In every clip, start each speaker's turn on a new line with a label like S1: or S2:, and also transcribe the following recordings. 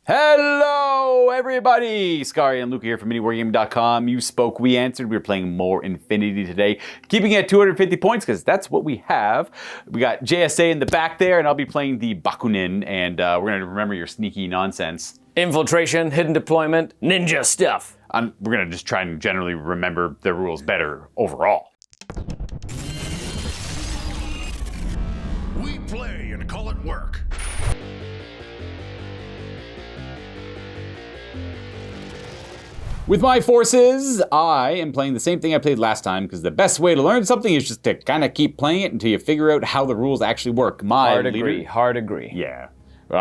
S1: Hello, everybody! Skari and Luka here from MiniWarGaming.com. You spoke, we answered. We're playing more Infinity today, keeping it at 250 points because that's what we have. We got JSA in the back there, and I'll be playing the Baukunin, and we're going to remember your sneaky nonsense.
S2: Infiltration, hidden deployment, ninja stuff.
S1: We're going to just try and generally remember the rules better overall.
S3: We play and call it work.
S1: With my forces, I am playing the same thing I played last time because the best way to learn something is just to kind of keep playing it until you figure out how the rules actually work.
S2: Hard agree.
S1: Yeah.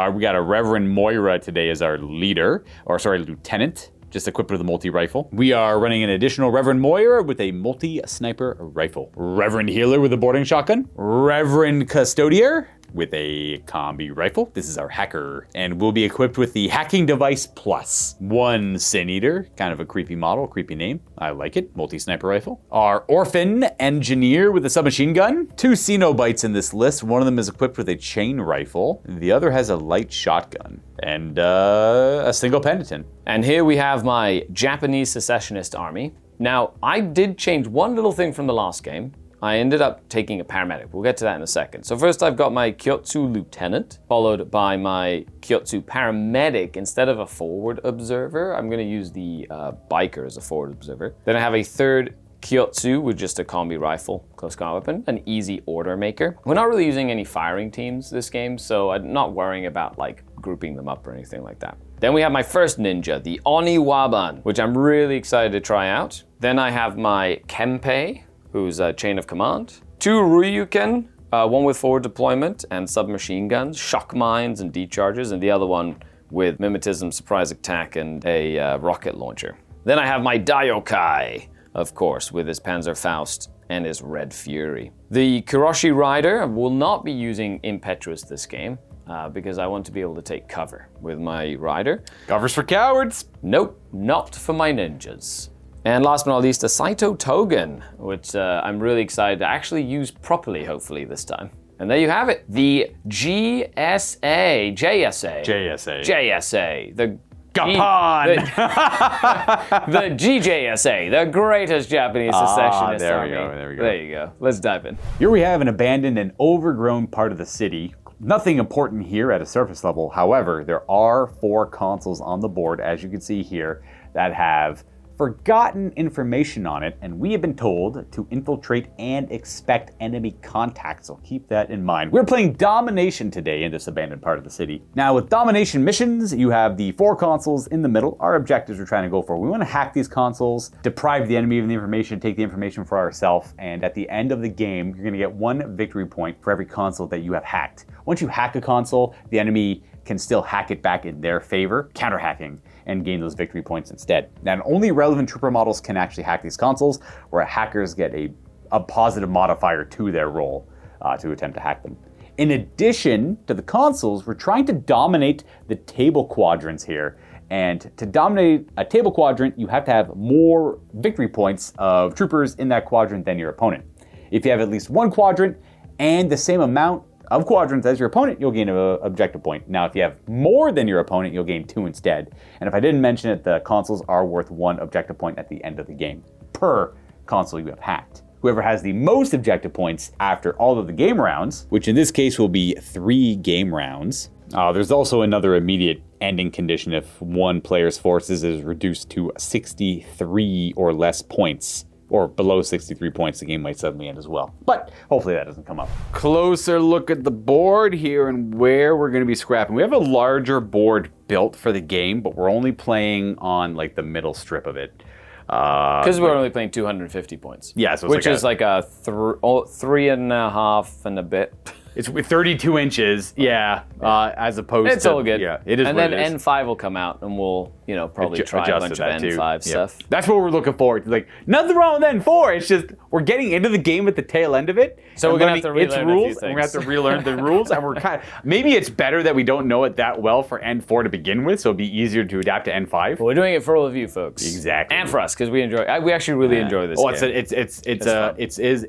S1: We got a Reverend Moira today as our leader, lieutenant, just equipped with a multi-rifle. We are running an additional Reverend Moira with a multi-sniper rifle. Reverend Healer with a boarding shotgun. Reverend Custodier with a combi rifle. This is our hacker, and we'll be equipped with the Hacking Device Plus. One Sin Eater, kind of a creepy model, creepy name. I like it, multi-sniper rifle. Our Orphan Engineer with a submachine gun. Two Cenobites in this list. One of them is equipped with a chain rifle. The other has a light shotgun. And a single penitent.
S2: And here we have my Japanese secessionist army. Now, I did change one little thing from the last game. I ended up taking a paramedic. We'll get to that in a second. So first I've got my Kyotsu lieutenant, followed by my Kyotsu paramedic. Instead of a forward observer, I'm gonna use the biker as a forward observer. Then I have a third Kyotsu with just a combi rifle, close combat weapon, an easy order maker. We're not really using any firing teams this game, so I'm not worrying about like grouping them up or anything like that. Then we have my first ninja, the Oniwaban, which I'm really excited to try out. Then I have my Kempei, who's a chain of command. Two Ryuken, one with forward deployment and submachine guns, shock mines and decharges, and the other one with mimetism, surprise attack, and a rocket launcher. Then I have my Daiokai, of course, with his Panzerfaust and his Red Fury. The Kuroshi Rider will not be using Impetuous this game, because I want to be able to take cover with my rider.
S1: Covers for cowards.
S2: Nope, not for my ninjas. And last but not least, a Saito Togen, which I'm really excited to actually use properly, hopefully, this time. And there you have it, the JSA, the
S1: Gapan!
S2: the GJSA, the greatest Japanese secessionist army.
S1: There we go.
S2: There you go. Let's dive in.
S1: Here we have an abandoned and overgrown part of the city. Nothing important here at a surface level. However, there are 4 consoles on the board, as you can see here, that have forgotten information on it, and we have been told to infiltrate and expect enemy contact, so keep that in mind. We're playing Domination today in this abandoned part of the city. Now, with Domination missions, you have the 4 consoles in the middle. Our objectives we're trying to go for. We want to hack these consoles, deprive the enemy of the information, take the information for ourselves, and at the end of the game, you're going to get 1 victory point for every console that you have hacked. Once you hack a console, the enemy can still hack it back in their favor, counter-hacking, and gain those victory points instead. Now, only relevant trooper models can actually hack these consoles, where hackers get a positive modifier to their roll to attempt to hack them. In addition to the consoles, we're trying to dominate the table quadrants here. And to dominate a table quadrant, you have to have more victory points of troopers in that quadrant than your opponent. If you have at least 1 quadrant and the same amount of quadrants as your opponent, you'll gain an objective point. Now, if you have more than your opponent, you'll gain 2 instead. And if I didn't mention it, the consoles are worth 1 objective point at the end of the game per console you have hacked. Whoever has the most objective points after all of the game rounds, which in this case will be 3 game rounds. There's also another immediate ending condition if one player's forces is reduced to 63 or less points. Or below 63 points, the game might suddenly end as well. But hopefully that doesn't come up. Closer look at the board here and where we're going to be scrapping. We have a larger board built for the game, but we're only playing on like the middle strip of it.
S2: Because we're only playing 250 points.
S1: Yeah, so
S2: which is like a 3.5 and a bit.
S1: It's with 32 inches, as opposed to...
S2: It's all good.
S1: Yeah, it is
S2: and
S1: what
S2: then
S1: it is.
S2: N5 will come out, and we'll, probably try a bunch of N5 stuff.
S1: That's what we're looking forward to. Like, nothing wrong with N4. It's just we're getting into the game at the tail end of it.
S2: So we're going to have to relearn
S1: rules,
S2: a few things.
S1: And we're going to have to relearn the rules, and we're kind of... Maybe it's better that we don't know it that well for N4 to begin with, so it'd be easier to adapt to N5.
S2: Well, we're doing it for all of you folks.
S1: Exactly.
S2: And for us, because we actually really enjoy this game.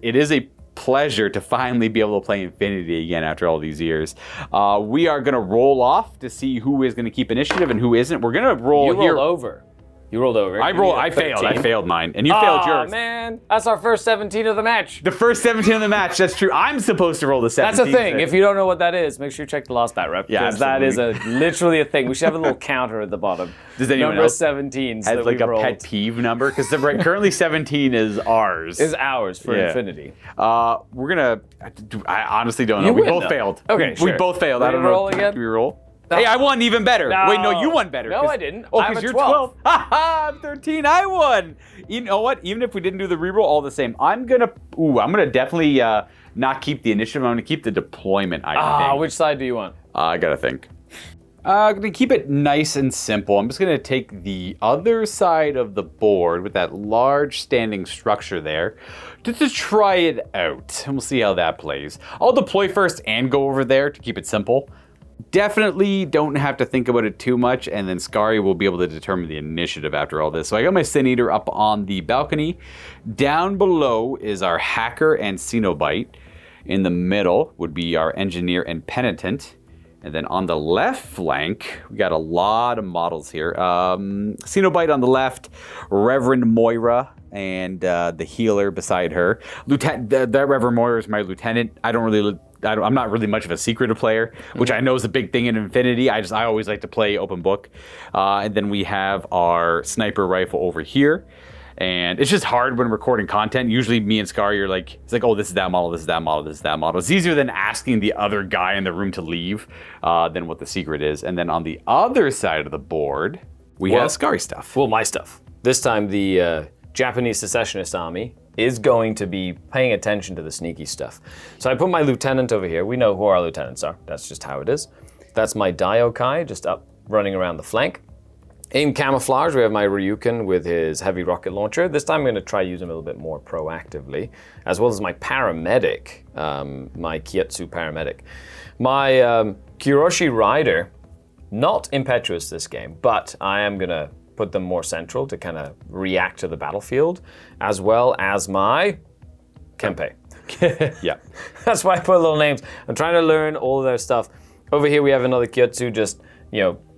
S1: It is a pleasure to finally be able to play Infinity again after all these years. We are going to roll off to see who is going to keep initiative and who isn't. We're going to roll
S2: You
S1: here.
S2: rolled over. You rolled over.
S1: I failed. I failed mine. And you failed yours.
S2: Oh, man. That's our first 17 of the match.
S1: The first 17 of the match, that's true. I'm supposed to roll the 17.
S2: That's a thing. If you don't know what that is, make sure you check the last bat rep.
S1: Yeah,
S2: because that is literally a thing. We should have a little counter at the bottom.
S1: Does anyone
S2: Number
S1: else
S2: 17
S1: has
S2: that
S1: like
S2: we
S1: a
S2: rolled.
S1: pet peeve number? Because currently 17 is ours.
S2: Is ours for
S1: Yeah.
S2: Infinity.
S1: We're going to... I honestly don't know.
S2: You
S1: We
S2: win,
S1: both
S2: though.
S1: failed.
S2: Okay,
S1: We
S2: sure.
S1: both failed.
S2: Do
S1: I
S2: we
S1: don't know.
S2: roll again?
S1: Do we roll? Hey, I won even better.
S2: No.
S1: Wait, no, you won better.
S2: No, I didn't.
S1: Oh,
S2: I'm
S1: because
S2: a
S1: you're
S2: 12.
S1: 12. Haha, I'm 13. I won. You know what? Even if we didn't do the reroll, all the same. I'm gonna definitely not keep the initiative. I'm gonna keep the deployment. I think.
S2: Which side do you want?
S1: I gotta think. I'm gonna keep it nice and simple. I'm just gonna take the other side of the board with that large standing structure there, just to try it out, and we'll see how that plays. I'll deploy first and go over there to keep it simple. Definitely don't have to think about it too much, and then Skari will be able to determine the initiative after all this. So I got my Sin Eater up on the balcony. Down below is our Hacker and Cenobite. In the middle would be our Engineer and Penitent. And then on the left flank, we got a lot of models here. Cenobite on the left, Reverend Moira, and the healer beside her. That Reverend Moira is my lieutenant. I'm not really much of a secretive player, which I know is a big thing in Infinity. I always like to play open book. And then we have our sniper rifle over here. And it's just hard when recording content. Usually me and Skari are like, it's like, oh, this is that model, this is that model, this is that model. It's easier than asking the other guy in the room to leave than what the secret is. And then on the other side of the board, we have Skari stuff.
S2: Well, my stuff. This time the Japanese secessionist army is going to be paying attention to the sneaky stuff. So I put my lieutenant over here. We know who our lieutenants are. That's just how it is. That's my Daiokai just up running around the flank. In camouflage, we have my Ryukin with his heavy rocket launcher. This time I'm going to try use him a little bit more proactively, as well as my paramedic, my Kietsu paramedic. My Kiroshi Rider, not impetuous this game, but I am going to put them more central to kind of react to the battlefield, as well as my Kempe.
S1: Yeah.
S2: That's why I put little names. I'm trying to learn all of their stuff. Over here we have another Kietsu, just,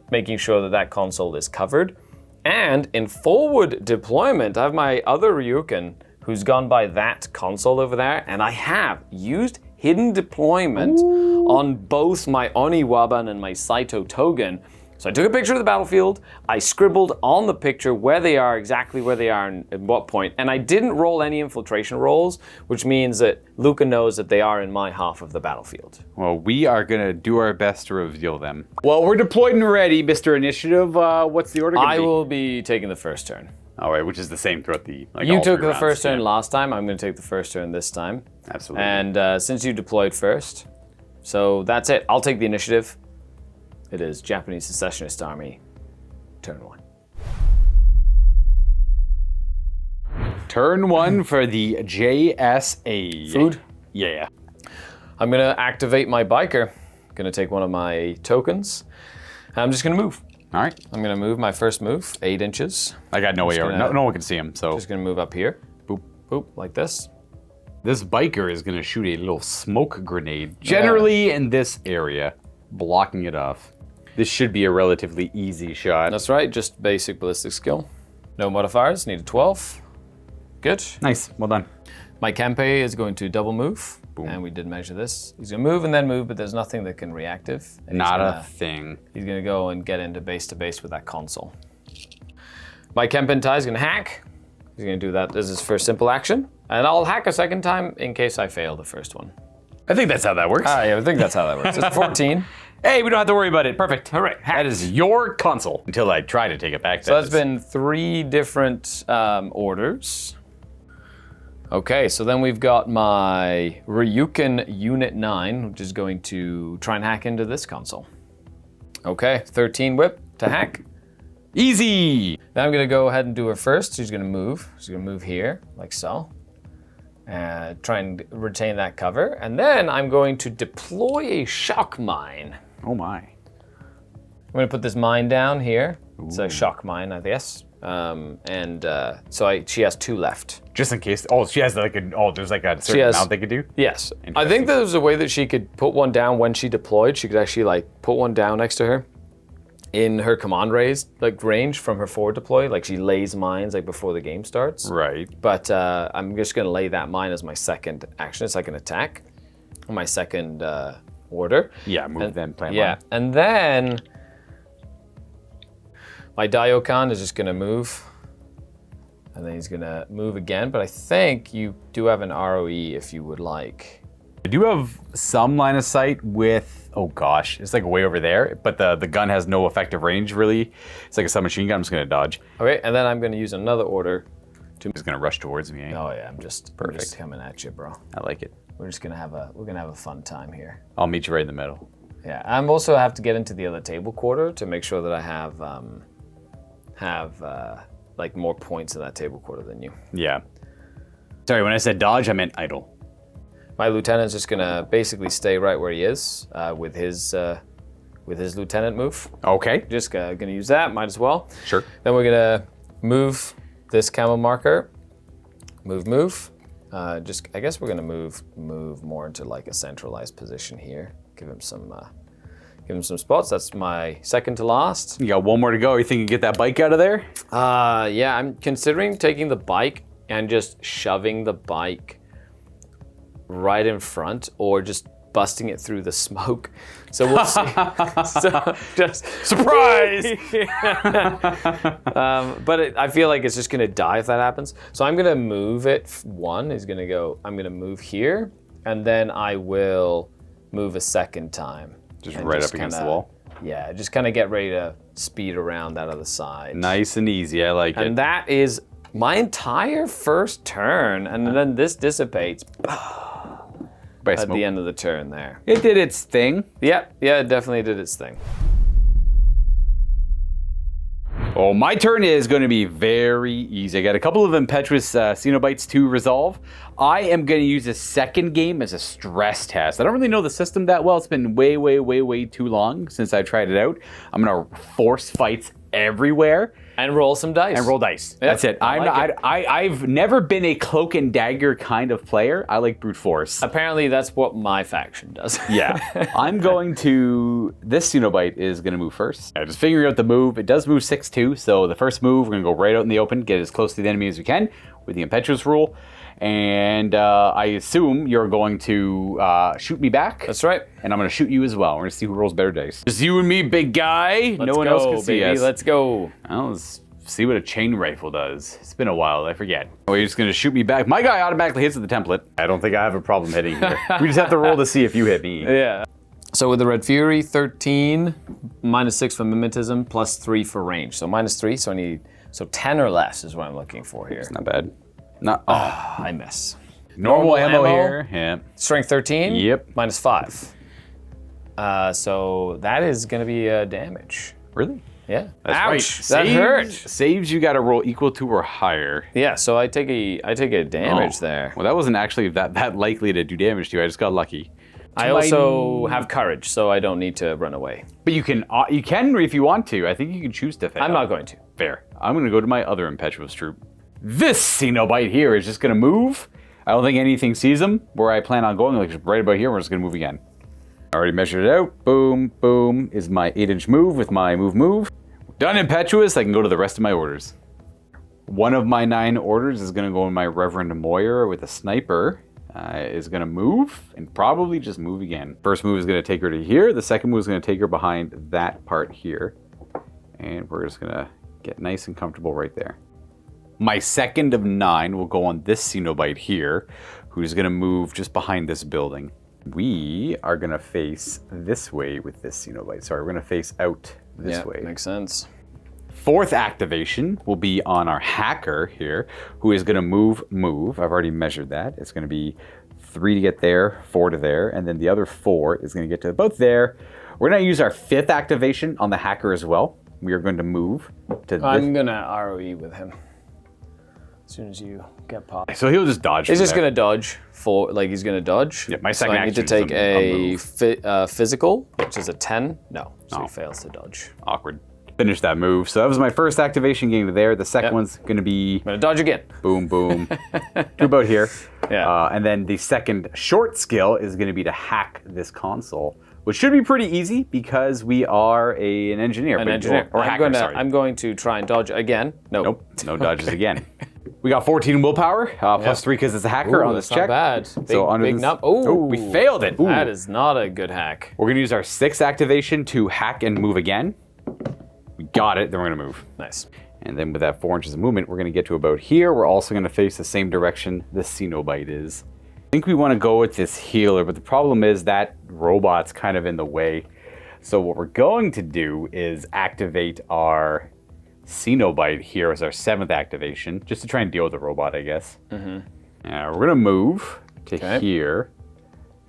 S2: making sure that that console is covered. And in forward deployment, I have my other Ryukin who's gone by that console over there, and I have used hidden deployment on both my Oniwaban and my Saito Togen. So I took a picture of the battlefield, I scribbled on the picture where they are, exactly where they are and at what point, and I didn't roll any infiltration rolls, which means that Luka knows that they are in my half of the battlefield.
S1: Well, we are going to do our best to reveal them. Well, we're deployed and ready, Mr. Initiative. What's the order going to be?
S2: I will be taking the first turn.
S1: All right, which is the same throughout the...
S2: You took the first turn last time, I'm going to take the first turn this time.
S1: Absolutely.
S2: And since you deployed first, so that's it. I'll take the initiative. It is Japanese Secessionist Army, turn 1.
S1: Turn 1 for the JSA.
S2: Food?
S1: Yeah.
S2: I'm going to activate my biker. Going to take one of my tokens. I'm just going to move.
S1: All right.
S2: I'm going to move my first move, 8 inches.
S1: I got no way over. No one can see him, so...
S2: Just going to move up here.
S1: Boop.
S2: Boop, like this.
S1: This biker is going to shoot a little smoke grenade, generally in this area, blocking it off. This should be a relatively easy shot.
S2: That's right, just basic ballistic skill. No modifiers, need a 12. Good.
S1: Nice, well done.
S2: My Kempe is going to double move, and we did measure this. He's going to move and then move, but there's nothing that can reactive.
S1: Not a thing.
S2: He's going to go and get into base to base with that console. My Kempentai is going to hack. He's going to do that as his first simple action, and I'll hack a second time in case I fail the first one.
S1: I think that's how that works.
S2: Yeah, I think that's how that works. It's 14.
S1: Hey, we don't have to worry about it. Perfect.
S2: All right,
S1: That is your console. Until I try to take it back.
S2: So that's been 3 different orders. Okay, so then we've got my Ryukin Unit 9, which is going to try and hack into this console. Okay, 13 whip to hack.
S1: Easy.
S2: Now I'm going to go ahead and do her first. She's going to move. She's going to move here, like so. Try and retain that cover. And then I'm going to deploy a shock mine.
S1: Oh my.
S2: I'm going to put this mine down here. It's a shock mine, I guess. She has 2 left.
S1: Just in case. Oh, she has like there's like a certain amount they could do?
S2: Yes. I think there's a way that she could put one down when she deployed. She could actually like put one down next to her in her command range from her forward deploy. Like she lays mines like before the game starts.
S1: Right.
S2: But I'm just going to lay that mine as my second action, second attack, my second order.
S1: Yeah, move then, plan
S2: Yeah,
S1: mine.
S2: and then my Daiokan is just going to move. And then he's going to move again. But I think you do have an ROE if you would like.
S1: I do have some line of sight with, oh gosh, it's like way over there, but the gun has no effective range really. It's like a submachine gun. I'm just going to dodge.
S2: Okay, and then I'm going to use another order.
S1: He's going to rush towards me.
S2: Oh yeah, I'm just coming at you, bro.
S1: I like it.
S2: We're gonna have a fun time here.
S1: I'll meet you right in the middle.
S2: Yeah, I'm also have to get into the other table quarter to make sure that I have like more points in that table quarter than you.
S1: Yeah. Sorry, when I said dodge, I meant idle.
S2: My lieutenant's just gonna basically stay right where he is with his lieutenant move.
S1: Okay.
S2: Just gonna use that. Might as well.
S1: Sure.
S2: Then we're gonna move this camo marker. Move. I guess we're gonna move more into like a centralized position here. Give him some spots. That's my second to last.
S1: You got one more to go. You think you can get that bike out of there?
S2: Yeah, I'm considering taking the bike and just shoving the bike right in front, or just busting it through the smoke. So we'll see. So just
S1: surprise.
S2: But I feel like it's just gonna die if that happens. So I'm gonna move it. I'm gonna move here, and then I will move a second time.
S1: Just right up against the wall.
S2: Yeah, just kind of get ready to speed around that other side.
S1: Nice and easy. I like it.
S2: And that is my entire first turn, and then this dissipates at the end of the turn there.
S1: It did its thing.
S2: Yeah, it definitely did its thing.
S1: Oh, my turn is going to be very easy. I got a couple of impetuous Cenobites to resolve. I am going to use the second game as a stress test. I don't really know the system that well. It's been way too long since I tried it out. I'm going to force fights everywhere.
S2: And roll some dice.
S1: And roll dice.
S2: Yep,
S1: That's it. I've never been a cloak and dagger kind of player. I like brute force.
S2: Apparently that's what my faction does.
S1: Yeah. I'm going to... This Cenobite is going to move first. Just figuring out the move. It does move 6-2, so the first move, we're going to go right out in the open, get as close to the enemy as we can with the impetuous rule. And I assume you're going to shoot me back.
S2: That's right.
S1: And I'm going to shoot you as well. We're going to see who rolls better dice. Just you and me, big guy.
S2: Let's
S1: no one
S2: go,
S1: else can see
S2: baby.
S1: us.
S2: Let's go.
S1: Well, let's see what a chain rifle does. It's been a while. I forget. Oh, you're just going to shoot me back. My guy automatically hits with the template. I don't think I have a problem hitting here. We just have to roll to see if you hit me.
S2: Yeah. So with the Red Fury, 13, -6 for mimetism, +3 for range. So -3, so I need 10 or less is what I'm looking for here.
S1: It's not bad.
S2: I miss.
S1: Normal ammo here. Yeah.
S2: Strength 13.
S1: Yep.
S2: -5. So that is going to be damage.
S1: Really?
S2: Yeah.
S1: That's
S2: Ouch.
S1: right.
S2: That hurt.
S1: Saves you got to roll equal to or higher.
S2: Yeah. So I take a damage there.
S1: Well, that wasn't actually that likely to do damage to you. I just got lucky.
S2: I also have courage, so I don't need to run away.
S1: But you can if you want to. I think you can choose to fail.
S2: I'm not going to.
S1: Fair. I'm going to go to my other impetuous troop. This Cenobite here is just going to move. I don't think anything sees him. Where I plan on going, like right about here, we're just going to move again. I already measured it out. Boom, boom is my 8-inch move with my move. Done impetuous, I can go to the rest of my orders. One of my 9 orders is going to go in my Reverend Moyer with a sniper. Is going to move and probably just move again. First move is going to take her to here. The second move is going to take her behind that part here. And we're just going to get nice and comfortable right there. My second of 9 will go on this Cenobite here, who's going to move just behind this building. We are going to face this way with this Cenobite. Sorry, we're going to face out this way.
S2: Makes sense.
S1: Fourth activation will be on our hacker here, who is going to move. I've already measured that. It's going to be 3 to get there, 4 to there, and then the other 4 is going to get to about there. We're going to use our 5th activation on the hacker as well. We are going to move to this.
S2: I'm going to ROE with him as soon as you get popped.
S1: So he'll just dodge.
S2: He's just going to dodge he's going to dodge.
S1: Yeah, my second
S2: I need to
S1: action
S2: take
S1: is
S2: a physical, which is a 10. No, so he fails to dodge.
S1: Awkward. finish that move. So that was my first activation getting to there. The second one's going to be...
S2: I'm gonna dodge again.
S1: Boom, boom. To about here.
S2: Yeah.
S1: And then the second short skill is going to be to hack this console, which should be pretty easy because we are an engineer.
S2: An engineer.
S1: Or hacker, sorry.
S2: I'm going to try and dodge again.
S1: Nope, no dodges again. We got 14 willpower, plus 3 because it's a hacker on this check.
S2: Not bad.
S1: So under this, we failed it. Ooh.
S2: That is not a good hack.
S1: We're gonna use our 6th activation to hack and move again. We got it, then we're gonna move.
S2: Nice.
S1: And then with that 4 inches of movement, we're gonna get to about here. We're also gonna face the same direction the Cenobite is. I think we wanna go with this healer, but the problem is that robot's kind of in the way. So what we're going to do is activate our Cenobite here as our 7th activation, just to try and deal with the robot, I guess. We're gonna move to here,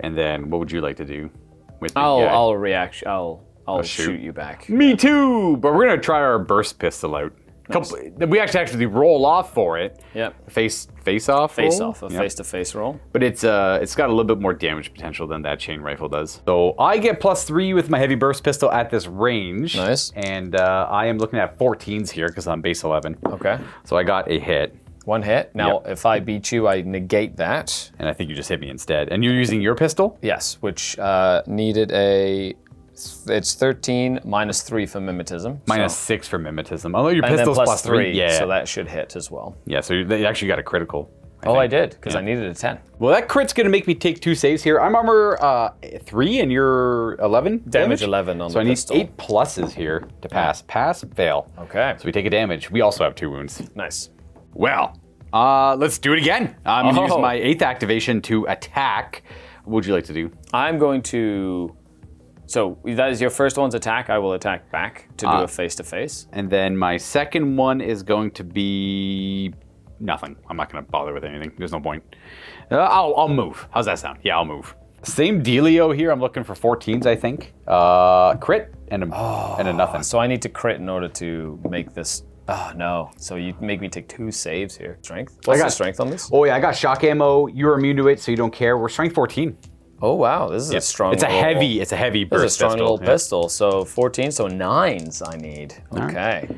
S1: and then what would you like to do? With the guy?
S2: I'll react. I'll shoot you back.
S1: Me too. But we're gonna try our burst pistol out.
S2: Nice.
S1: We actually roll off for it.
S2: Yep.
S1: Face off.
S2: Face off. A face-to-face roll.
S1: But it's got a little bit more damage potential than that chain rifle does. So I get +3 with my heavy burst pistol at this range.
S2: Nice.
S1: And I am looking at 14s here because I'm base 11.
S2: Okay.
S1: So I got a hit.
S2: 1 hit. Now, if I beat you, I negate that.
S1: And I think you just hit me instead. And you're using your pistol?
S2: Yes, which needed a... It's 13 minus 3 for mimetism.
S1: Minus 6 for mimetism. Although your
S2: and
S1: pistol's
S2: then plus
S1: +3. Yeah.
S2: So that should hit as well.
S1: Yeah, so you actually got a critical.
S2: I did, because I needed a 10.
S1: Well, that crit's going to make me take 2 saves here. I'm armor 3 and you're 11
S2: Damage 11 on the pistol.
S1: So I need 8 pluses here to pass. Pass, fail.
S2: Okay.
S1: So we take a damage. We also have 2 wounds.
S2: Nice.
S1: Well, let's do it again. I'm going to use my 8th activation to attack. What would you like to do?
S2: I'm going to... So that is your first one's attack. I will attack back to do a face-to-face.
S1: And then my second one is going to be... nothing. I'm not going to bother with anything. There's no point. I'll move. How's that sound? Yeah, I'll move. Same dealio here. I'm looking for 14s, I think. Crit and a nothing.
S2: So I need to crit in order to make this... Oh, no. So you make me take 2 saves here. Strength? What's the strength on this?
S1: Oh, yeah. I got shock ammo. You're immune to it, so you don't care. We're strength 14.
S2: Oh, wow. This is a strong...
S1: It's a heavy burst pistol.
S2: It's a strong little pistol. So 14, so 9s I need. Okay.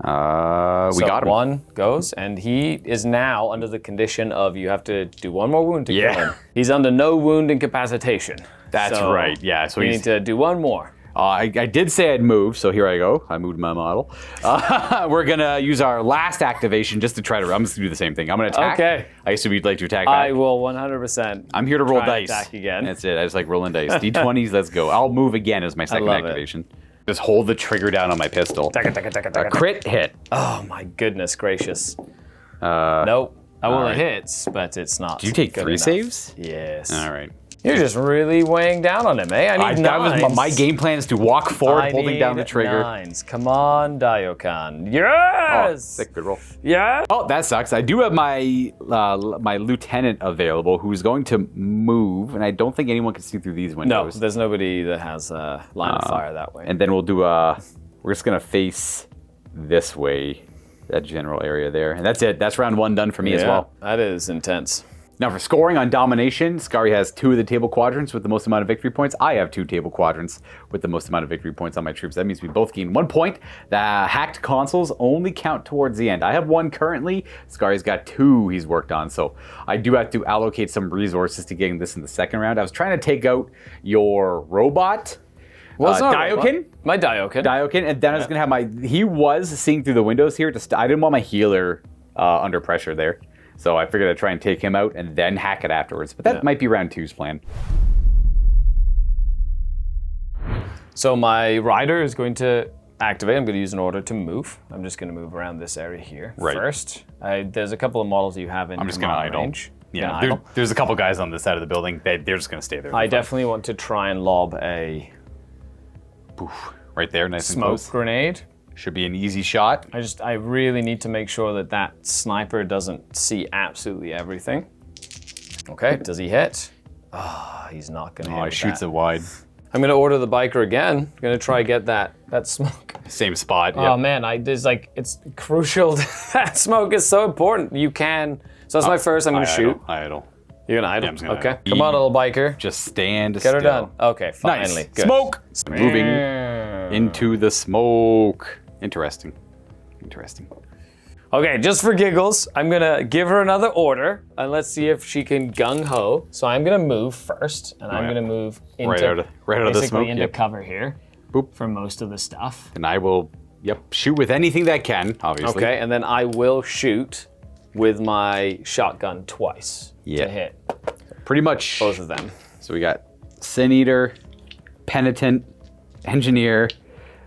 S1: We got him.
S2: 1 goes, and he is now under the condition of you have to do 1 more wound to kill him. He's under no wound incapacitation.
S1: That's right, yeah. So
S2: you need to do 1 more.
S1: I did say I'd move, so here I go. I moved my model. We're going to use our last activation just to try to... I'm just going to do the same thing. I'm going to attack.
S2: Okay.
S1: I assume you'd like to attack back.
S2: I will 100%.
S1: I'm here to roll dice.
S2: Attack again.
S1: That's it. I just like rolling dice. D20s, let's go. I'll move again as my second activation. Just hold the trigger down on my pistol. A crit hit.
S2: Oh my goodness gracious. Nope. It hits, but it's not.
S1: Do you take 3 saves?
S2: Yes.
S1: All right.
S2: You're just really weighing down on him, eh? I need 9s.
S1: My game plan is to walk forward, holding down the trigger.
S2: 9s. Come on, Daiokan. Yes!
S1: Oh, sick, good roll.
S2: Yeah.
S1: Oh, that sucks. I do have my my lieutenant available who's going to move, and I don't think anyone can see through these windows.
S2: No, there's nobody that has a line of fire that way.
S1: And then we'll do we're just going to face this way, that general area there. And that's it. That's round 1 done for me as well.
S2: That is intense.
S1: Now for scoring on domination, Skari has 2 of the table quadrants with the most amount of victory points. I have 2 table quadrants with the most amount of victory points on my troops. That means we both gain 1 point. The hacked consoles only count towards the end. I have 1 currently. Skari's got 2 he's worked on. So I do have to allocate some resources to getting this in the second round. I was trying to take out your robot. Daiokan?
S2: My Daiokan.
S1: Daiokan, and then I was going to have he was seeing through the windows here. I didn't want my healer under pressure there. So I figured I'd try and take him out and then hack it afterwards. But that might be round 2's plan.
S2: So my rider is going to activate. I'm going to use an order to move. I'm just going to move around this area here first. There's a couple of models you have in
S1: I'm just going to idle.
S2: Range.
S1: Yeah, there's a couple guys on this side of the building. They're just going to stay there.
S2: I definitely want to try and lob a...
S1: Poof, right there, nice and
S2: smoke
S1: close.
S2: Grenade.
S1: Should be an easy shot.
S2: I really need to make sure that sniper doesn't see absolutely everything. Okay, does he hit? He's not gonna hit.
S1: He shoots it wide.
S2: I'm gonna order the biker again. I'm gonna try get that smoke.
S1: Same spot.
S2: Oh man, it's crucial. That smoke is so important. You can. So that's my first. I'm gonna shoot.
S1: Idle.
S2: You're gonna idle.
S1: Yeah, I'm just gonna
S2: okay.
S1: idle.
S2: Come on, little biker.
S1: Just stand
S2: Get
S1: still.
S2: her done. Okay, finally.
S1: Nice.
S2: Good.
S1: Smoke. Moving into the smoke. Interesting. Interesting.
S2: Okay, just for giggles, I'm gonna give her another order, and let's see if she can gung-ho. So I'm gonna move first, and I'm gonna move into,
S1: right out of the smoke,
S2: into
S1: yep.
S2: cover here.
S1: Boop.
S2: For most of the stuff.
S1: And I will, shoot with anything that can, obviously.
S2: Okay, and then I will shoot with my shotgun twice to hit.
S1: Pretty much.
S2: Both of them.
S1: So we got Sin Eater, Penitent, Engineer,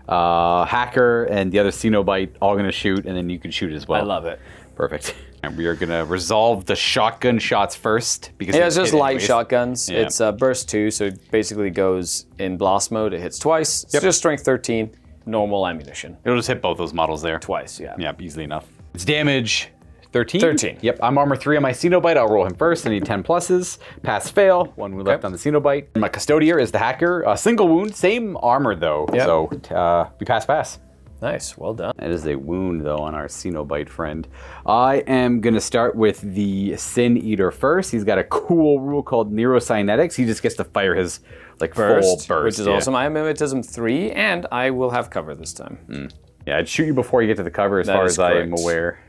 S1: Hacker, and the other Cenobite all going to shoot, and then you can shoot as well.
S2: I love it.
S1: Perfect. And we are going to resolve the shotgun shots first. Because
S2: it's just light shotguns.
S1: Yeah.
S2: It's burst 2, so it basically goes in blast mode. It hits twice. It's just strength 13, normal ammunition.
S1: It'll just hit both those models there.
S2: Twice, yeah.
S1: Yep, easily enough. It's damage 13?
S2: 13.
S1: Yep, I'm armor 3 on my Cenobite. I'll roll him first. I need 10 pluses. Pass, fail. 1 wound left on the Cenobite. My Custodier is the Hacker. A single wound. Same armor, though.
S2: Yep.
S1: So we pass.
S2: Nice, well done.
S1: That is a wound, though, on our Cenobite friend. I am going to start with the Sin Eater first. He's got a cool rule called Neurocynetics. He just gets to fire his full burst.
S2: Which is awesome. I have Mimetism 3, and I will have cover this time.
S1: Yeah, I'd shoot you before you get to the cover as far as I am
S2: correct.
S1: aware.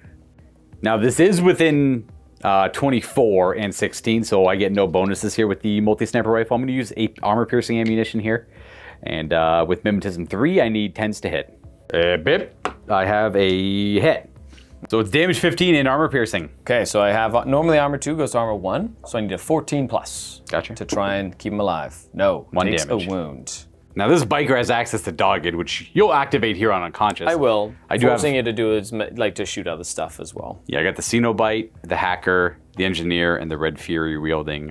S1: Now, this is within 24 and 16, so I get no bonuses here with the multi-sniper rifle. I'm going to use 8 armor-piercing ammunition here. And with Mimetism 3, I need 10s to hit. Bip. I have a hit. So it's damage 15 and armor piercing.
S2: Okay, so I have, normally armor 2 goes to armor 1, so I need a 14 plus.
S1: Gotcha.
S2: To try and keep him alive. No,
S1: 1
S2: takes
S1: damage.
S2: a wound.
S1: Now this biker has access to Dogged, which you'll activate here on Unconscious.
S2: I will.
S1: I do
S2: Forcing you to do is like to shoot other stuff as well.
S1: Yeah, I got the Cenobite, the Hacker, the Engineer, and the Red Fury wielding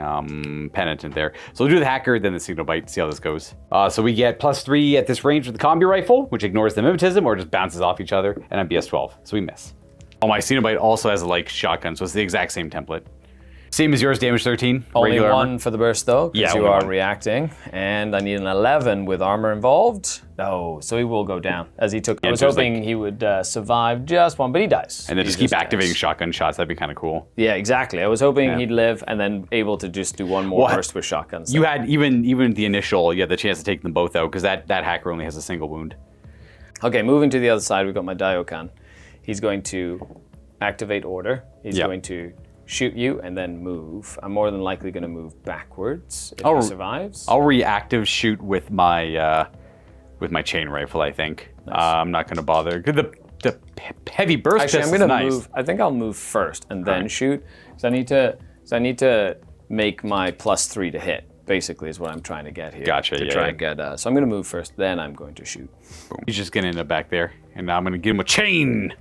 S1: Penitent there. So we'll do the Hacker, then the Cenobite, see how this goes. So we get +3 at this range with the Combi Rifle, which ignores the Mimetism or just bounces off each other, and I'm BS-12, so we miss. Oh, my Cenobite also has a shotgun, so it's the exact same template. Same as yours, damage 13.
S2: Only
S1: regular
S2: 1
S1: armor.
S2: for the burst though, because
S1: Yeah,
S2: you
S1: only
S2: are
S1: 1.
S2: reacting. And I need an 11 with armor involved. No, so he will go down. As he took, I was
S1: there's
S2: hoping he would survive just 1, but he dies.
S1: And then
S2: He
S1: just keep
S2: dies.
S1: activating shotgun shots, that'd be kind of cool.
S2: Yeah, exactly. I was hoping he'd live and then able to just do 1 more
S1: Well,
S2: burst with shotguns.
S1: You had, even the initial, you had the chance to take them both out, because that Hacker only has a single wound.
S2: Okay, moving to the other side, we've got my Daiokan. He's going to activate order. He's going to shoot you and then move. I'm more than likely going to move backwards if he survives.
S1: I'll reactive shoot with my chain rifle, I think. I'm not going to bother. The heavy burst
S2: Actually, I'm
S1: pistol's
S2: going to
S1: nice.
S2: move. I think I'll move first and then shoot. So I need to make my +3 to hit. Basically, is what I'm trying to get here.
S1: Gotcha,
S2: To
S1: yeah,
S2: try
S1: yeah.
S2: and get. So I'm going to move first, then I'm going to shoot.
S1: He's just getting in the back there, and now I'm going to give him a chain.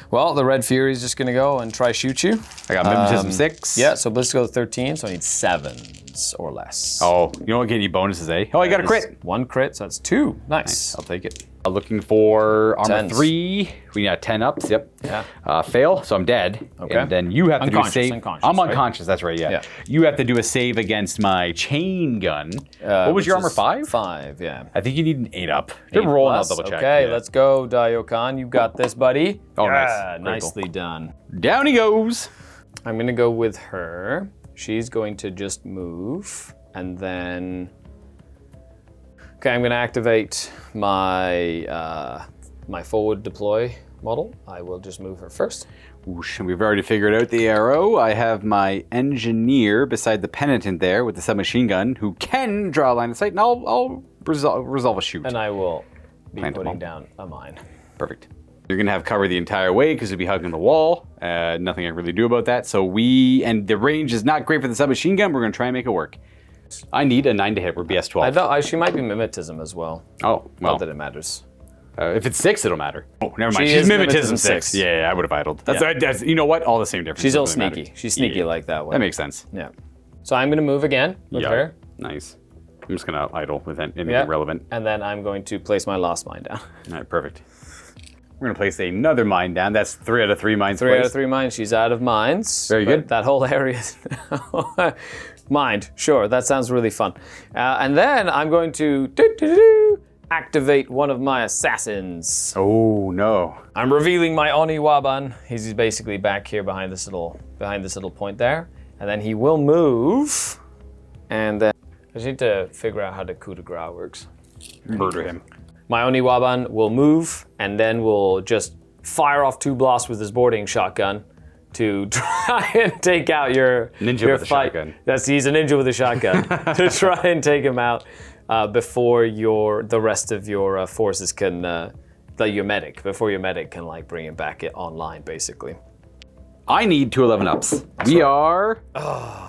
S2: Well, the Red Fury's just going to go and try shoot you.
S1: I got Mimetism 6.
S2: Yeah, so let's go 13, so I need 7s or less.
S1: Oh, you don't get any bonuses, eh? Oh, I got a crit.
S2: 1 crit, so that's 2. Nice.
S1: I'll take it. Looking for armor
S2: 10s.
S1: 3. We got 10 ups. Yep.
S2: Yeah.
S1: Fail, so I'm dead.
S2: Okay.
S1: And then you have to do a
S2: Unconscious,
S1: save.
S2: unconscious,
S1: I'm
S2: right?
S1: unconscious. That's right. Yeah.
S2: Yeah.
S1: You have to do a save against my chain gun. What was
S2: which
S1: your armor?
S2: is
S1: 5?
S2: 5, yeah.
S1: I think you need an 8 up. Good roll. And I'll double check.
S2: Okay,
S1: yeah.
S2: let's go, Daiokan. You got this, buddy.
S1: Oh,
S2: yeah,
S1: nice. Very
S2: nicely
S1: cool.
S2: done.
S1: Down he goes.
S2: I'm going to go with her. She's going to just move, and then... Okay, I'm going to activate my my forward deploy model. I will just move her first.
S1: Whoosh, we've already figured out the arrow. I have my Engineer beside the Penitent there with the submachine gun who can draw a line of sight, and I'll resolve a shoot.
S2: And I will be
S1: Plant a
S2: putting
S1: bomb.
S2: down a mine.
S1: Perfect. You're going to have cover the entire way because you'll be hugging the wall. Nothing I can really do about that. So and the range is not great for the submachine gun. We're going to try and make it work. I need a 9 to hit. We're BS-12.
S2: She might be mimetism as well.
S1: Oh, well.
S2: Not that it matters.
S1: If it's 6, it'll matter. Oh, never mind.
S2: She
S1: She's
S2: is
S1: mimetism
S2: mimetism
S1: 6.
S2: 6.
S1: Yeah, I would have idled. That's,
S2: Yeah.
S1: that's you know what? All the same difference.
S2: She's all
S1: Doesn't really
S2: sneaky.
S1: matter.
S2: She's sneaky
S1: Yeah.
S2: like that one.
S1: That makes sense.
S2: Yeah. So I'm going to move again with
S1: Yeah.
S2: her.
S1: Nice. I'm just going to idle with anything
S2: Yeah.
S1: relevant.
S2: And then I'm going to place my last mine down.
S1: All right, perfect. We're going to place another mine down. That's 3 out of 3 mines
S2: 3 out of
S1: placed.
S2: 3 mines. She's out of mines.
S1: Very
S2: but
S1: good.
S2: That whole area is now mined. Sure, that sounds really fun. And then I'm going to activate one of my assassins.
S1: Oh, no.
S2: I'm revealing my Oni Waban. He's basically back here behind this little point there. And then he will move. And then I just need to figure out how the coup de grace works.
S1: Murder him.
S2: My Oniwaban will move and then will just fire off 2 blasts with his boarding shotgun to try and take out your
S1: Ninja with a
S2: fight.
S1: shotgun.
S2: He's a ninja with a shotgun to try and take him out before the rest of your forces can, your medic can like bring him back online, basically.
S1: I need 2 11 ups. We are.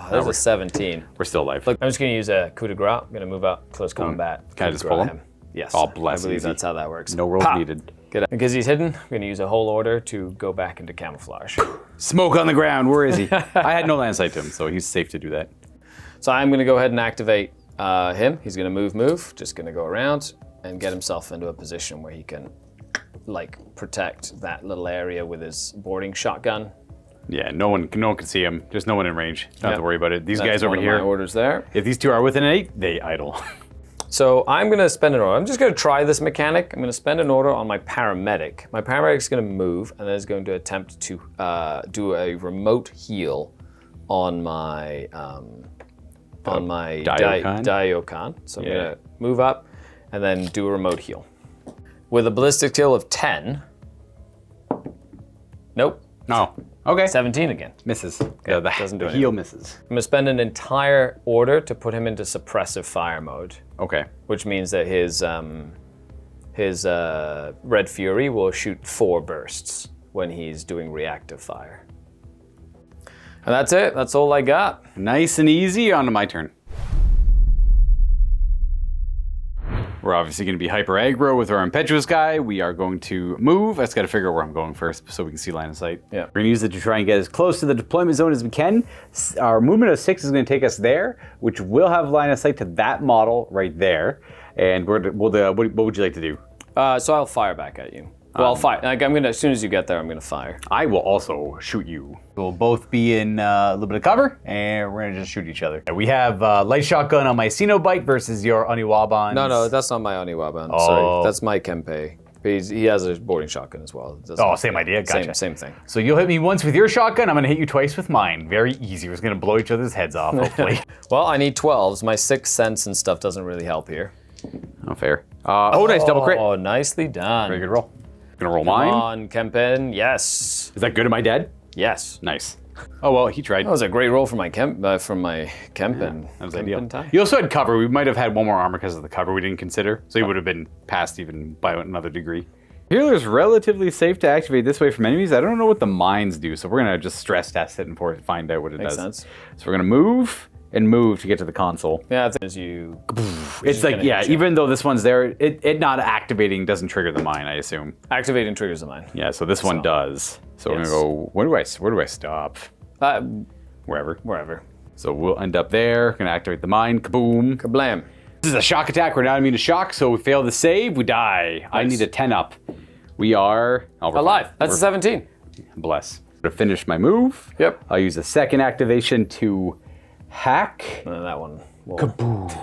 S2: There's a 17.
S1: We're still alive.
S2: Look, I'm just going to use a coup de grace. I'm going to move out close combat.
S1: Can I just pull him?
S2: Yes.
S1: Oh, bless.
S2: I believe
S1: easy.
S2: that's how that works.
S1: No rolls needed.
S2: Good. Because he's hidden, I'm going to use a whole order to go back into camouflage.
S1: Smoke on the ground. Where is he? I had no land sight to him, so he's safe to do that.
S2: So I'm going to go ahead and activate him. He's going to move. Just going to go around and get himself into a position where he can, like, protect that little area with his boarding shotgun.
S1: Yeah, no one can see him. There's no one in range. Don't have to worry about it. These guys over
S2: That's one
S1: here.
S2: of my orders there.
S1: If these 2 are within an 8, they idle.
S2: So I'm going to spend an order. I'm just going to try this mechanic. I'm going to spend an order on my paramedic. My paramedic's going to move and then is going to attempt to do a remote heal on my Daiokan. So I'm going to move up and then do a remote heal. With a ballistic skill of 10. Nope.
S1: No. Okay.
S2: 17 again.
S1: Misses.
S2: Okay, doesn't do
S1: the
S2: anything.
S1: heal misses.
S2: I'm going to spend an entire order to put him into suppressive fire mode.
S1: Okay.
S2: Which means that his Red Fury will shoot 4 bursts when he's doing reactive fire. And that's it. That's all I got.
S1: Nice and easy. On to my turn. We're obviously going to be hyper aggro with our impetuous guy. We are going to move. I just got to figure out where I'm going first so we can see line of sight.
S2: Yeah.
S1: We're going to use it to try and get as close to the deployment zone as we can. Our movement of 6 is going to take us there, which will have line of sight to that model right there. And what would you like to do?
S2: So I'll fire back at you. Well, I'll fire. Like, as soon as you get there, I'm going to fire.
S1: I will also shoot you. We'll both be in a little bit of cover, and we're going to just shoot each other. We have light shotgun on my Cenobite versus your Oniwaban.
S2: No, that's not my Oniwaban. Sorry, that's my Kempe. He has a boarding shotgun as well.
S1: Same idea. Gotcha.
S2: Same thing.
S1: So you'll hit me once with your shotgun. I'm going to hit you twice with mine. Very easy. We're just going to blow each other's heads off, hopefully.
S2: Well, I need 12s. My 6th sense and stuff doesn't really help here.
S1: Oh, fair. Nice double crit.
S2: Oh, nicely done.
S1: Very good roll. Gonna roll mine.
S2: Come on, Kempen. Yes.
S1: Is that good? Am I dead?
S2: Yes.
S1: Nice. Oh well, he tried.
S2: That was a great roll from my Kempen.
S1: That was ideal.
S2: Time.
S1: You also had cover. We might have had one more armor because of the cover we didn't consider, so he would have been passed even by another degree. Healer's relatively safe to activate this way from enemies. I don't know what the mines do, so we're gonna just stress test it and find out what it
S2: Makes
S1: does.
S2: sense.
S1: So we're gonna move to get to the console.
S2: Yeah, I think as you.
S1: It's like, yeah, even though this one's there, it not activating doesn't trigger the mine, I assume.
S2: Activating triggers the mine.
S1: Yeah, so this one does. So we're gonna go. Where do I stop? Wherever. So we'll end up there. Gonna activate the mine. Kaboom.
S2: Kablam.
S1: This is a shock attack. We're not immune to shock, so we fail the save. We die. Nice. I need a 10 up. We are
S2: alive. That's a 17.
S1: Bless. To finish my move.
S2: Yep.
S1: I'll use a second activation to hack.
S2: That one.
S1: Kaboom.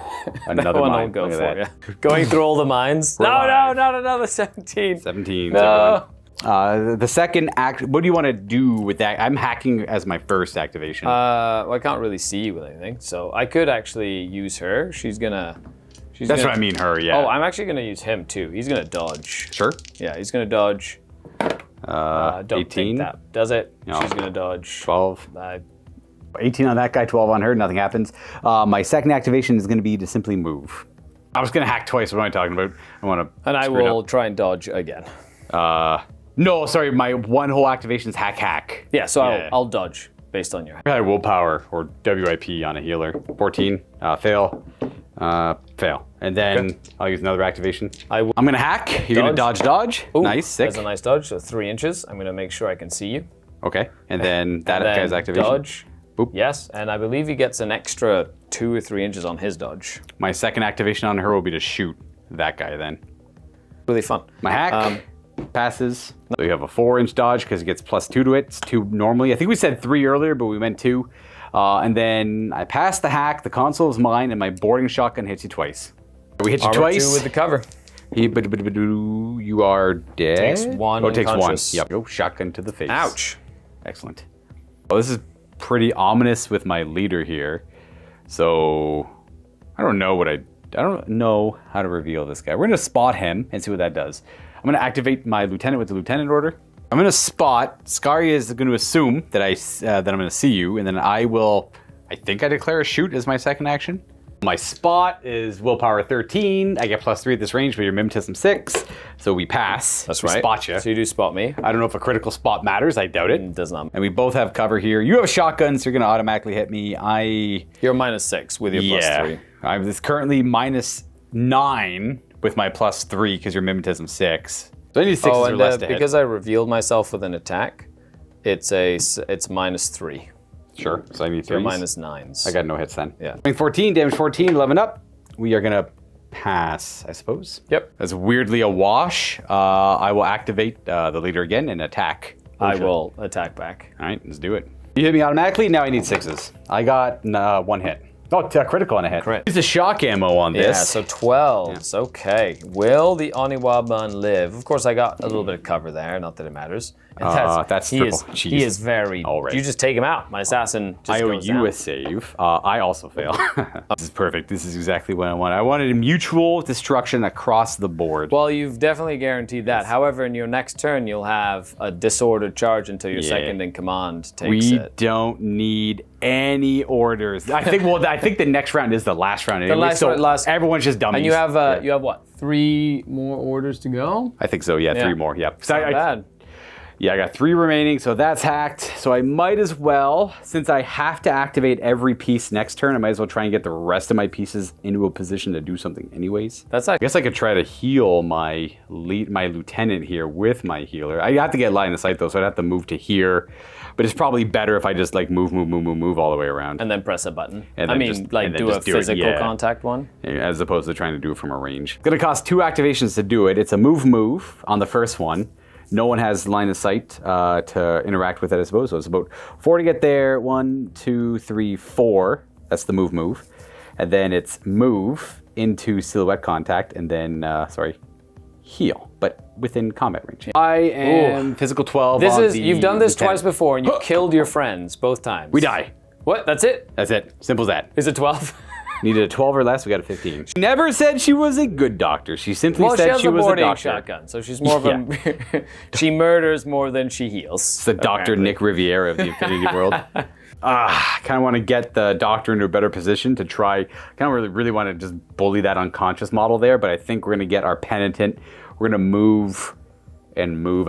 S1: Another
S2: one
S1: mine.
S2: I'll go
S1: Look
S2: for.
S1: at
S2: Yeah. Going through all the mines. No, not another 17.
S1: 17.
S2: No.
S1: The second act. What do you want to do with that? I'm hacking as my first activation.
S2: Well, I can't really see you with anything, so I could actually use her. That's
S1: what I mean, her. Yeah.
S2: Oh, I'm actually gonna use him too. He's gonna dodge.
S1: Sure.
S2: Yeah, he's gonna dodge. Don't
S1: 18.
S2: think that does it.
S1: No.
S2: She's gonna dodge.
S1: 12. 18 on that guy, 12 on her, nothing happens. My second activation is going to be to simply move. I was going to hack twice, what am I talking about?
S2: I will try and dodge again.
S1: No, sorry, my one whole activation is hack.
S2: Yeah, so I'll dodge based on your...
S1: I had willpower, or WIP on a healer. 14, fail, fail. And then I'll use another activation. I'm going to hack, you're going to dodge.
S2: Ooh,
S1: nice, 6.
S2: That's a nice dodge, so 3 inches. I'm going to make sure I can see you.
S1: Okay, and then that guy's activation.
S2: Dodge. Boop. Yes, and I believe he gets an extra 2 or 3 inches on his dodge.
S1: My second activation on her will be to shoot that guy then.
S2: Really fun.
S1: My hack passes. So you have a 4-inch dodge because it gets +2 to it. It's 2 normally. I think we said 3 earlier, but we meant 2. And then I pass the hack, the console is mine, and my boarding shotgun hits you twice. We hit you twice.
S2: 2 with the cover.
S1: You are dead.
S2: Takes 1.
S1: Oh, it takes 1. Yep. Go shotgun to the face.
S2: Ouch.
S1: Excellent. Well, this is pretty ominous with my leader here. So I don't know what I I don't know how to reveal this guy. We're gonna spot him and see what that does. I'm gonna activate my lieutenant with the lieutenant order. I'm gonna spot. Skari is gonna assume that I'm gonna see you, and then I think I declare a shoot as my second action. My spot is willpower 13. I get +3 at this range, but your mimetism 6, so we pass.
S2: That's
S1: we
S2: right.
S1: Spot you.
S2: So you do spot me.
S1: I don't know if a critical spot matters. I doubt it.
S2: It does not.
S1: And we both have cover here. You have a shotgun, so you're gonna automatically hit me.
S2: You're -6 with your +3.
S1: I'm currently -9 with my +3 because your mimetism 6. So I need 6 or less to hit.
S2: Because I revealed myself with an attack, it's -3.
S1: Sure, so I need 3.
S2: You're -9s.
S1: I got no hits then.
S2: Yeah.
S1: 14, damage 14, 11 up. We are gonna pass, I suppose.
S2: Yep.
S1: That's weirdly a wash. I will activate the leader again and attack.
S2: I will attack back.
S1: All right, let's do it. You hit me automatically, now I need 6s. I got 1 hit. Oh, critical on a hit.
S2: Crit.
S1: Use the shock ammo on this.
S2: Yeah, so 12s. Yeah. Okay. Will the Oniwaban live? Of course, I got a little bit of cover there. Not that it matters. And
S1: that's triple.
S2: He is very.
S1: All right.
S2: You just take him out. My assassin just
S1: I owe
S2: goes
S1: you
S2: down.
S1: a save. I also fail. This is perfect. This is exactly what I want. I wanted a mutual destruction across the board.
S2: Well, you've definitely guaranteed that. However, in your next turn, you'll have a disordered charge until your second in command takes it.
S1: We don't need any orders. I think the next round is the last round. Anyway, everyone's just dummies.
S2: And you have what? 3 more orders to go?
S1: I think so. Yeah, 3 more. Yeah.
S2: Not bad.
S1: Yeah, I got 3 remaining, so that's hacked. So I might as well, since I have to activate every piece next turn, I might as well try and get the rest of my pieces into a position to do something anyways. I guess I could try to heal my lieutenant here with my healer. I have to get line of sight though, so I'd have to move to here. But it's probably better if I just like move all the way around.
S2: And then press a button.
S1: And
S2: do a physical contact one.
S1: As opposed to trying to do it from a range. It's gonna cost 2 activations to do it. It's a move on the first one. No one has line of sight to interact with it, I suppose. So it's about 4 to get there. 1, 2, 3, 4. That's the move. And then it's move into silhouette contact, and then, heal, but within combat range. I am physical 12.
S2: You've done this twice before, and you've killed your friends both times.
S1: We die.
S2: What? That's it?
S1: That's it. Simple as that.
S2: Is it 12?
S1: Needed a 12 or less, we got a 15. She never said she was a good doctor. She simply said she was a doctor.
S2: Shotgun, so she's more of a... She murders more than she heals.
S1: It's the Dr. Nick Riviera of the Infinity World. I kind of want to get the doctor into a better position to try... kind of really want to just bully that unconscious model there, but I think we're going to get our penitent. We're going to move,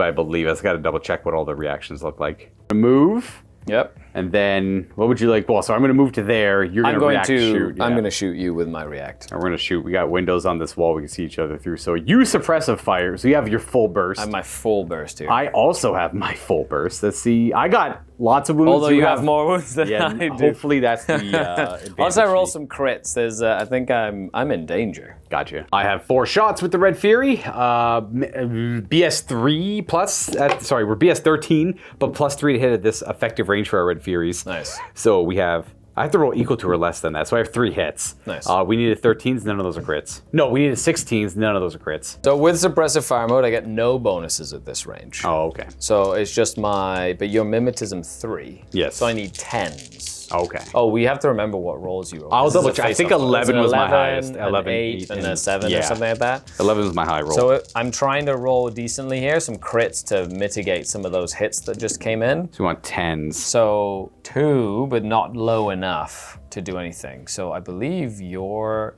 S1: I believe. I just got to double check what all the reactions look like. Move.
S2: Yep.
S1: And then, what would you like? Well, so I'm going to move to there. You're going to react, shoot. Yeah.
S2: I'm going to shoot you with my react.
S1: And we're going to shoot. We got windows on this wall we can see each other through. So you suppressive fire. So you have your full burst.
S2: I have my full burst here.
S1: I also have my full burst. Let's see. I got lots of wounds.
S2: Although you have more wounds than I do.
S1: Hopefully that's the advantage.
S2: Once I roll some crits, there's I think I'm in danger.
S1: Gotcha. I have 4 shots with the Red Fury. BS3 plus, we're BS 13, but +3 to hit at this effective range for our Red Furies.
S2: Nice.
S1: So I have to roll equal to or less than that, so I have 3 hits.
S2: Nice.
S1: We needed 13s, none of those are crits. No, we needed 16s, none of those are crits.
S2: So with suppressive fire mode, I get no bonuses at this range.
S1: Oh, okay.
S2: So it's just but your mimetism 3.
S1: Yes.
S2: So I need 10s.
S1: Okay.
S2: Oh, we have to remember what rolls you roll.
S1: I'll double check. I think 11 was my highest.
S2: 11, 8, and a 7 or something like that.
S1: 11 was my high roll.
S2: So I'm trying to roll decently here, some crits to mitigate some of those hits that just came in.
S1: So you want 10s.
S2: So 2, but not low enough to do anything. So I believe you